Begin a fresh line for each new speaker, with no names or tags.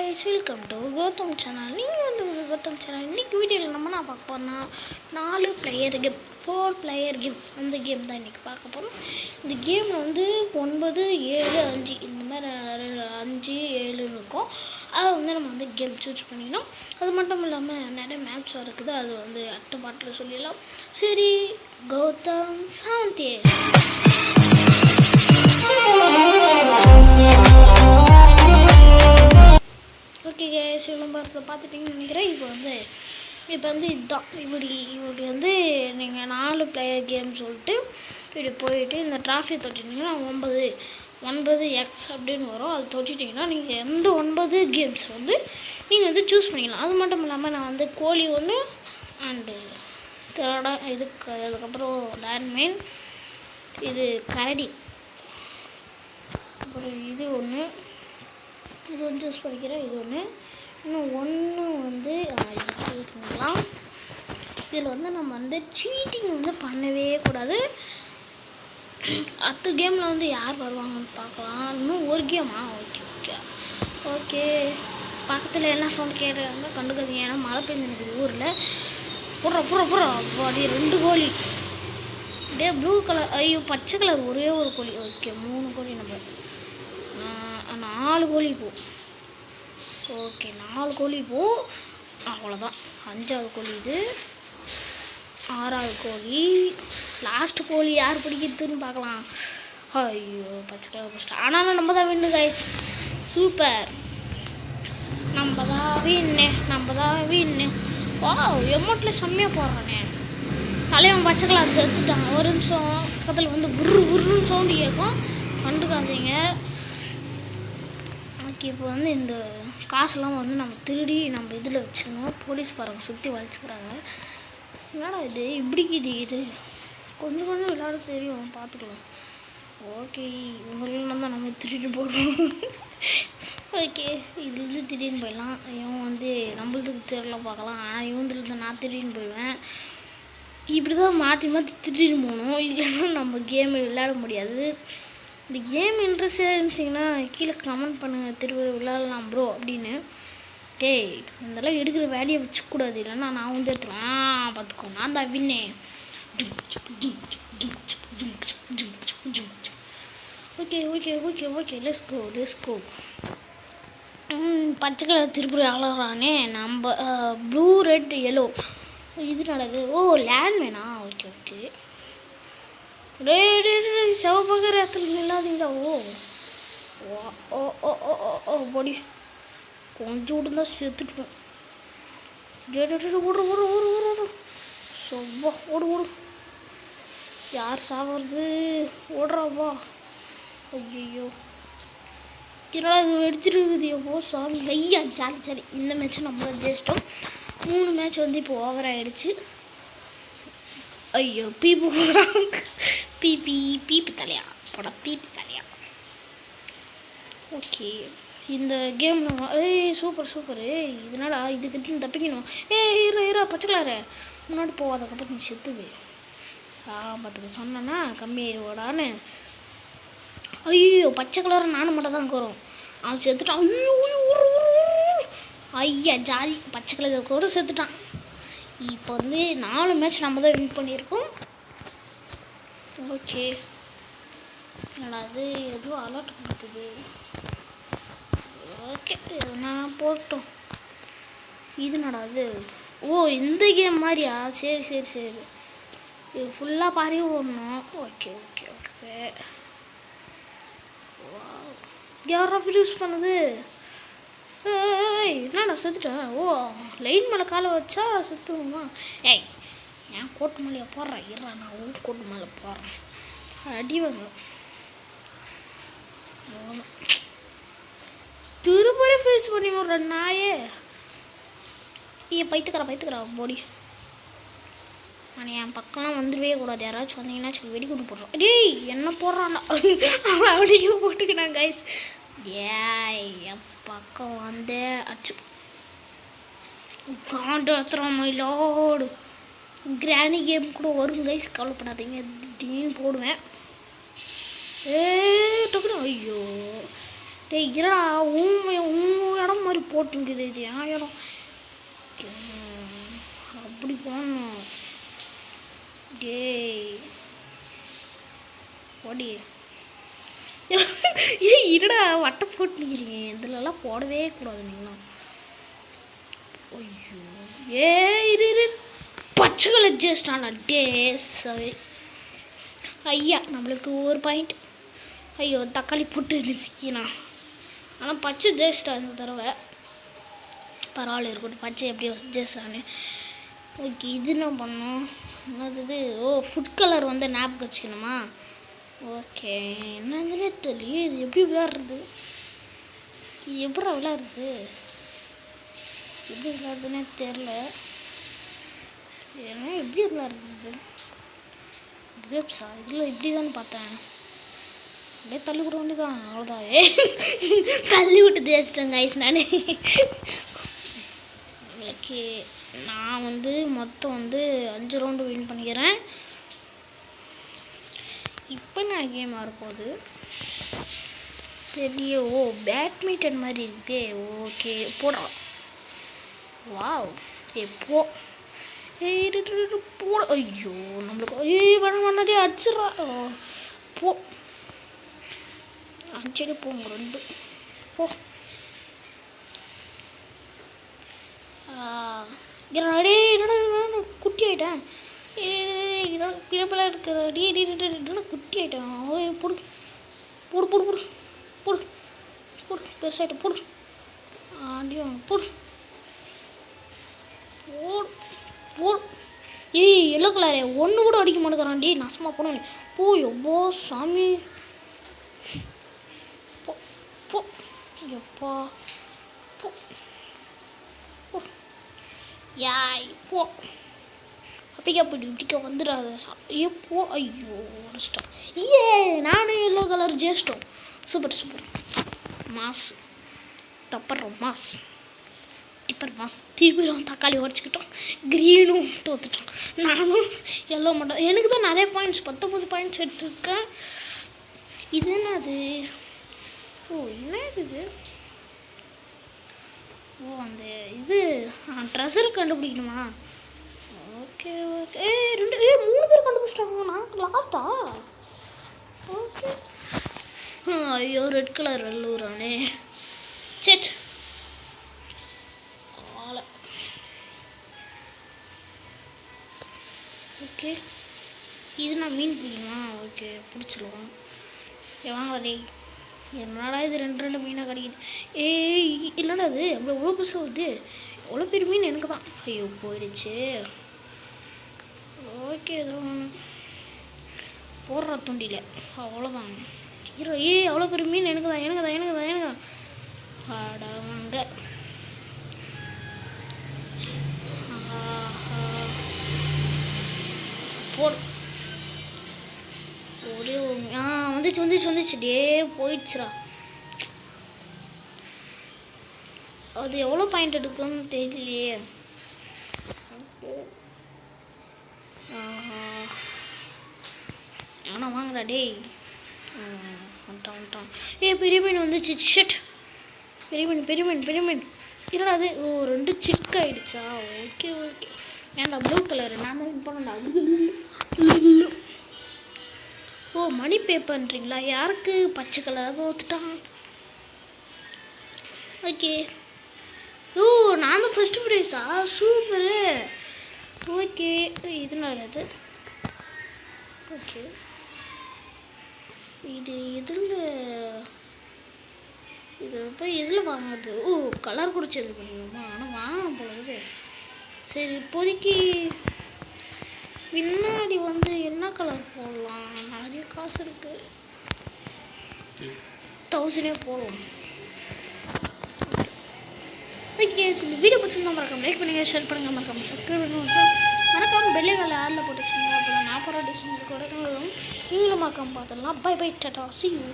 guys, welcome to Gotham channel. நீங்கள் வந்து Gotham channel இன்றைக்கி வீடியோவில் நான் பார்க்க போகிறோம்னா 4 player கேம் 4 player கேம் அந்த கேம் தான் இன்றைக்கி பார்க்க போகிறோம். இந்த கேமில் வந்து 9, 7, 5 இந்த மாதிரி 5, 7 இருக்கும். அதை வந்து நம்ம வந்து கேம் சூஸ் பண்ணிக்கணும். அது மட்டும் இல்லாமல் நிறைய மேப்ஸ் இருக்குது, அது வந்து அடுத்த பாட்டில் சொல்லிடலாம். சரி, கௌதம் சாந்தி ஓகே கேஸ், இவ்வளோ பார்த்துட்டிங்கன்னு நினைக்கிறேன். இப்போ வந்து இதுதான் இப்படி வந்து நீங்கள் 4 player கேம் சொல்லிட்டு இப்படி போயிட்டு இந்த ட்ராஃபி தொட்டிட்டிங்கன்னா 9 எக்ஸ் அப்படின்னு வரும். அது தொட்டிட்டிங்கன்னா நீங்கள் எந்த 9 கேம்ஸ் வந்து நீங்கள் வந்து சூஸ் பண்ணிக்கலாம். அது மட்டும் இல்லாமல் நான் வந்து கோழி ஒன்று அண்டு திருடா அதுக்கப்புறம் லேண்ட்மைன், இது கரடி, அப்புறம் இது ஒன்று, இது வந்து சூஸ் பண்ணிக்கிறேன். இது ஒன்று, இன்னும் ஒன்று வந்து பண்ணிக்கலாம். இதில் வந்து நம்ம வந்து சீட்டிங் வந்து பண்ணவே கூடாது. அடுத்த கேமில் வந்து யார் வருவாங்கன்னு பார்க்கலாம். இன்னும் ஒரு கேமா? ஓகே பக்கத்தில் எல்லாம் சவுண்ட் கேட்குறாங்க, கண்டுக்காதீங்க. ஏன்னா மழை பெஞ்சுருக்குது ஊரில். புறா அப்படி 2 கோழி, அப்படியே ப்ளூ கலர், ஐயோ பச்சை கலர் ஒரே ஒரு கோழி. ஓகே 3 கோழி, நம்ம 4 கோழி போ. ஓகே 4 கோழி போ, அவ்வளோதான். 5ஆவது கோழி, இது 6ஆவது கோழி. லாஸ்ட் கோழி யார் பிடிக்கிறதுன்னு பார்க்கலாம். ஐயோ பச்சை கலர் ஃபஸ்ட்டு, ஆனாலும் நம்ம தான் வின்னு கைஸ். சூப்பர், நம்ம தான் வின்னு. வா எமௌண்ட்டில் செம்மையாக போடுறானே. தலைவன் பச்சை கலர் செத்துட்டான். ஒரு நிமிஷம் பக்கத்தில் வந்து உருன்னு சவுண்டு கேட்கும், கண்டுக்காதீங்க. ஓகே, இப்போ வந்து இந்த காசெல்லாம் வந்து நம்ம திருடி நம்ம இதில் வச்சுக்கணும். போலீஸ்காரங்க சுற்றி வலிச்சுக்கிறாங்க. என்னடா இது இப்படிக்குது? இது கொஞ்சம் விளையாட தெரியும், பார்த்துக்கலாம். ஓகே, இவங்களெல்லாம் தான் நம்ம திருடி போடுறோம். ஓகே, இதுலேருந்து திடீர்னு போயிடலாம். இவன் வந்து நம்மளுக்கு தெரியல பார்க்கலாம், ஆனால் இவங்களுக்கு நான் திடீர்னு போயிடுவேன். இப்படி தான் மாற்றி திடீர்னு போகணும், இல்லைன்னா நம்ம கேம் விளையாட முடியாது. இந்த கேம் இன்ட்ரெஸ்டாக இருந்துச்சிங்கன்னா கீழே கமெண்ட் பண்ணுங்கள், விளையாடலாம் ப்ரோ அப்படின்னு. டேய் இதெல்லாம் எடுக்கிற வேலையை வச்சுக்கூடாது, இல்லைன்னா நான் வந்து எடுத்துருவேன். பார்த்துக்கோ, நான் தான் வின்னே. Okay let's go. பச்சை கலர் திருப்பி அழகானே. நம்ம ப்ளூ, ரெட், எல்லோ இது நடக்குது. ஓ லேண்ட்மேனா? ஓகே செவப்பகிற இடத்துல இல்லாதீங்களா? ஓ பொடி கொஞ்சம் விடுந்தா செத்துட்டுவேன். ஓடு சொப்பா, ஓடு யார் சாவது? ஓடுறாப்பா. ஐயோ என்னடா இது வெடிச்சிருக்குது? எப்போ சாமி, ஐயா ஜாலி. இந்த மேட்ச்சை நம்ம தான் ஜெயிச்சிட்டோம். 3 மேட்ச் வந்து இப்போ ஓவர் ஆகிடுச்சு. ஐயோ பீப்பு போடுறாங்க. பீப்பு தலையா போட, பீப்பு தலையா. ஓகே, இந்த கேமில் சூப்பர். இதனால இதுக்கிட்ட தப்பிக்கணும். ஹீரோ பச்சை கலரு முன்னாடி போகாதக்கப்புறம் நீ செத்துவே. பார்த்துக்க சொன்னேன்னா கம்மியாயிடுவாடான்னு. ஐயோ பச்சை கலர் நானும் மட்டும் தான் வரும், அவன் செத்துட்டான். ஐயா ஜாலி, பச்சை கலர் கூட செத்துட்டான். இப்போ வந்து 4 மேட்ச் நம்ம தான் வின் பண்ணியிருக்கோம். ஓகே, என்னடா அது எதுவும் அலர்ட் கொடுக்குது. ஓகே நான் போட்டோம். இது நடாது. ஓ இந்த கேம் மாதிரியா? சரி இது ஃபுல்லாக பாரி ஓடணும். ஓகே யாரா யூஸ் பண்ணுது? என்னடா செத்துட்டேன். ஓ லைன் மேலே காலை வச்சா செத்துவோமா? ஏய் ஏன் கோட்டு மேலே போடுறேன்? நான் கோட்டு மேலே போடுறேன், அடி வாங்க. திருப்பூரே ஃபேஸ் பண்ணி விட்ற நாயே. பைத்துக்கிறா போடி. ஆனால் என் பக்கம்லாம் வந்துடவே கூடாது. யாராச்சும் வந்தீங்கன்னா சரி வெடி கொண்டு போடுறோம். டேய் என்ன போடுறான்டா? அப்படியே போட்டுக்கினான் கைஸ். என் பக்கம் வந்து அச்சு காண்டாத்திரமையிலோடு கிராணி கேம் கூட வரும் கைஸ், கவலைப்படாதீங்க. திடீர்னு போடுவேன். டக்குனு ஐயோ டேய் என்னடா உன் இடம் மாதிரி போட்டுங்குது. இது ஏன் இடம் அப்படி போடணும். டேய் ஓடி இருடா வட்டை போட்டு நிற்கிறீங்க. இதுலலாம் போடவே கூடாது நீங்களாம். ஐயோ இரு பச்சை கலர் ஜஸ்ட் ஆனால் சரி ஐயா நம்மளுக்கு ஒரு பாயிண்ட். ஐயோ தக்காளி போட்டு நிற்கினா ஆனால் பச்சை ஜஸ்ட் அந்த தடவை பரவாயில்ல இருக்கட்டும். பச்சை எப்படியோ ஜஸ்டானு. ஓகே இது என்ன பண்ணோம் என்னது? ஓ ஃபுட் கலர் வந்து ஞாபகம் வச்சுக்கணுமா? ஓகே என்னதுன்னே தெரியல. இது எப்படி விளையாடுறது? இது எப்படி விளையாடுறது? எப்படி விளையாடுறதுன்னே தெரில. ஏன்னா எப்படி விளையாடுறது? கிரேப்ஸா? இதில் இப்படி தான் பார்த்தேன். அப்படியே தள்ளி விட வேண்டியதான். அவ்வளோதான். தள்ளி விட்டு தேய்ச்சிட்டேன் கைஸ் நான். ஓகே நான் வந்து மொத்தம் வந்து 5 ரவுண்டு வின் பண்ணிக்கிறேன். இப்போ நான் கேம் ஆடப்போகுது தெரிய. ஓ பேட்மிண்டன் மாதிரி இருக்கே. ஓகே போடா. வாவ் எப்போ போட. ஐயோ நம்மளுக்கு வேணாடி அடிச்சிடறா. போ அடிச்சடி போங்க 2 போ. அடே குட்டி ஆகிட்டேன். பேப்பெல்லாம் இருக்கிற குட்டி ஆகிட்டேன். போடு போடு போடு போடு போடு போடு பெருசாகிட்ட போடு. அடியும் போடு போடு போடு. எல்லோ கலரே ஒன்று கூட அடிக்க மாட்டேங்கிறான்டி. நாசமாக போனோம். போ எவ்வளோ சாமி. போ போ எப்பா போ போ யாய் போ. அப்படிக்கா போய்ட்டு இப்படிக்கா வந்துடாத எப்போ. ஐயோ அடிச்சிட்டோம். நானும் எல்லோ கலர் ஜேஸ்டோம். சூப்பர் சூப்பர் மாஸ் டப்பர் மாஸ் டிப்பர் மாஸ். திருப்பிடும் தக்காளி உடச்சிக்கிட்டோம். க்ரீனும் தோத்துட்டோம். நானும் எல்லோ மட்டும். எனக்கு தான் நிறைய பாயிண்ட்ஸ் 19 பாயிண்ட்ஸ் எடுத்துருக்கேன். இது என்னது? ஓ என்ன இது? ஓ அந்த இது ட்ரெஸர் கண்டுபிடிக்கணுமா? ஓகே ஓகே 3 பேர் கண்டுபிடிச்சிட்டாங்க. நான் லாஸ்ட்டா? ஓகே ஐயோ ரெட் கலர் வெள்ளூரானே. செட் ஓகே இது நான் மீன் பிடிக்கணுமா? ஓகே பிடிச்சிடுவோம். வாங்கடா டேய். என்னடா இது 2 மீனாக கிடைக்குது. என்னடா அது அவ்வளோ எவ்வளோ புதுசாக வருது? எவ்வளோ பெரிய மீன் எனக்கு தான். ஐயோ போயிடுச்சு. ஓகே ஏதோ போடுற தூண்டியில் அவ்வளோதான். அவ்வளோ பெரிய மீன் எனக்கு தான் எனக்கு தான் எனக்கு தான் எனக்கு தான். அடவங்க போடு. ஒரே வந்துச்சு வந்துச்சு வந்துச்சு. டே போயிடுச்சுரா. அது எவ்வளோ பாயிண்ட் எடுக்குன்னு தெரியலையே. ஆனால் வாங்கடா டேய். வந்துட்டான். பெரிய மீன் வந்துச்சு. ஷட் பெரிய மீன் பெரிய மீன் பெரிய மீன். என்னடா அது? ஓ 2 சிக் ஆகிடுச்சா? Okay okay. ஏன்டா ப்ளூ கலரு நான் தான் வின் பண்ணேன்டா. ஓ மணி பே பண்ணுறீங்களா? யாருக்கு? பச்சை கலர் அது ஒத்துட்டான். ஓகே ஓ நான் தான் ஃபஸ்ட்டு ப்ரைஸா? சூப்பரு. ஓகே இது நல்லது. ஓகே இது இதில் இது போய் இதில் வாங்குறது. ஓ கலர் கூட சேஞ்ச் பண்ணிக்கணுமா? ஆனால் வாங்கணும் போலது. சரி இப்போதைக்கு பின்னாடி வந்து என்ன கலர் போடலாம்? நிறைய காசு இருக்குது. 1000 போடலாம். ஓகே இந்த வீடியோ பிடிச்சிருந்தா மறக்காம லைக் பண்ணுங்கள், ஷேர் பண்ணுங்கள், மறக்காம சப்ஸ்கிரைப் பண்ணுங்கள், மறக்காம பெல்லை வேலை ஆறில் போட்டு வச்சுங்க. அப்போ தான் நான் போகிற டிசைன் கூட வரும். நீங்களும் மறக்காம பார்த்துடலாம். Bye bye tata see you.